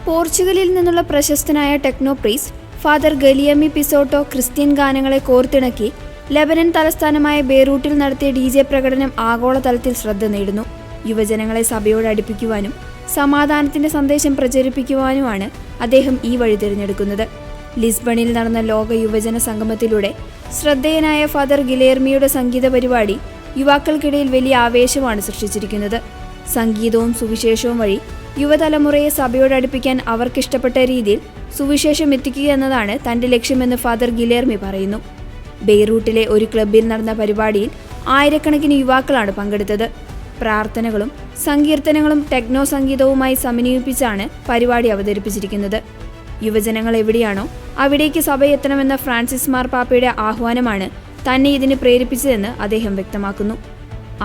പോർച്ചുഗലിൽ നിന്നുള്ള പ്രശസ്തനായ techno priest father ഗലിയമി പിസോട്ടോ Christian ഗാനങ്ങളെ കോർത്തിണക്കി ലെബനൻ തലസ്ഥാനമായ ബെയ്റൂട്ടിൽ നടത്തിയ DJ പ്രകടനം ആഗോളതലത്തിൽ ശ്രദ്ധ നേടുന്നു. യുവജനങ്ങളെ സഭയോട് അടുപ്പിക്കുവാനും സമാധാനത്തിന്റെ സന്ദേശം പ്രചരിപ്പിക്കുവാനുമാണ് അദ്ദേഹം ഈ വഴി തിരഞ്ഞെടുക്കുന്നത്. ലിസ്ബണിൽ നടന്ന ലോക യുവജന സംഗമത്തിലൂടെ ശ്രദ്ധേയനായ ഫാദർ ഗിലേർമിയുടെ സംഗീത പരിപാടി യുവാക്കൾക്കിടയിൽ വലിയ ആവേശമാണ് സൃഷ്ടിച്ചിരിക്കുന്നത്. സംഗീതവും സുവിശേഷവും വഴി യുവതലമുറയെ സഭയോട് അടുപ്പിക്കാൻ അവർക്കിഷ്ടപ്പെട്ട രീതിയിൽ സുവിശേഷം എത്തിക്കുക എന്നതാണ് തന്റെ ലക്ഷ്യമെന്ന് ഫാദർ ഗിലേർമി പറയുന്നു. ബെയ്റൂട്ടിലെ ഒരു ക്ലബ്ബിൽ നടന്ന പരിപാടിയിൽ ആയിരക്കണക്കിന് യുവാക്കളാണ് പങ്കെടുത്തത്. പ്രാർത്ഥനകളും സങ്കീർത്തനങ്ങളും ടെക്നോ സംഗീതവുമായി സമന്വയിപ്പിച്ചാണ് പരിപാടി അവതരിപ്പിച്ചിരിക്കുന്നത്. യുവജനങ്ങൾ എവിടെയാണോ അവിടേക്ക് സഭ എത്തണമെന്ന ഫ്രാൻസിസ് മാർപ്പാപ്പയുടെ ആഹ്വാനമാണ് തന്നെ ഇതിന് പ്രേരിപ്പിച്ചതെന്ന് അദ്ദേഹം വ്യക്തമാക്കുന്നു.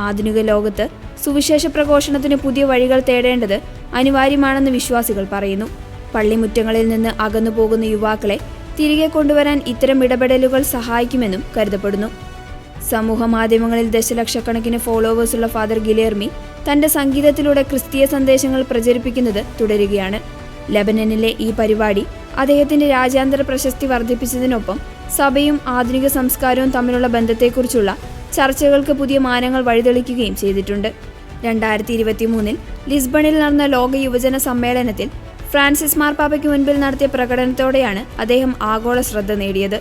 ആധുനിക ലോകത്ത് സുവിശേഷ പ്രഘോഷണത്തിന് പുതിയ വഴികൾ തേടേണ്ടത് അനിവാര്യമാണെന്ന് വിശ്വാസികൾ പറയുന്നു. പള്ളിമുറ്റങ്ങളിൽ നിന്ന് അകന്നു പോകുന്ന യുവാക്കളെ തിരികെ കൊണ്ടുവരാൻ ഇത്തരം ഇടപെടലുകൾ സഹായിക്കുമെന്നും കരുതപ്പെടുന്നു. സമൂഹ മാധ്യമങ്ങളിൽ ദശലക്ഷക്കണക്കിന് ഫോളോവേഴ്സുള്ള ഫാദർ ഗിലേർമി തന്റെ സംഗീതത്തിലൂടെ ക്രിസ്തീയ സന്ദേശങ്ങൾ പ്രചരിപ്പിക്കുന്നത് തുടരുകയാണ്. ലെബനനിലെ ഈ പരിപാടി അദ്ദേഹത്തിന്റെ രാജ്യാന്തര പ്രശസ്തി വർദ്ധിപ്പിച്ചതിനൊപ്പം സഭയും ആധുനിക സംസ്കാരവും തമ്മിലുള്ള ബന്ധത്തെക്കുറിച്ചുള്ള ചർച്ചകൾക്ക് പുതിയ മാനങ്ങൾ വഴിതെളിക്കുകയും ചെയ്തിട്ടുണ്ട്. 2023 ലിസ്ബണിൽ നടന്ന ലോക യുവജന സമ്മേളനത്തിൽ ഫ്രാൻസിസ് മാർപ്പാപ്പയ്ക്ക് മുൻപിൽ നടത്തിയ പ്രകടനത്തോടെയാണ് അദ്ദേഹം ആഗോള ശ്രദ്ധ നേടിയത്.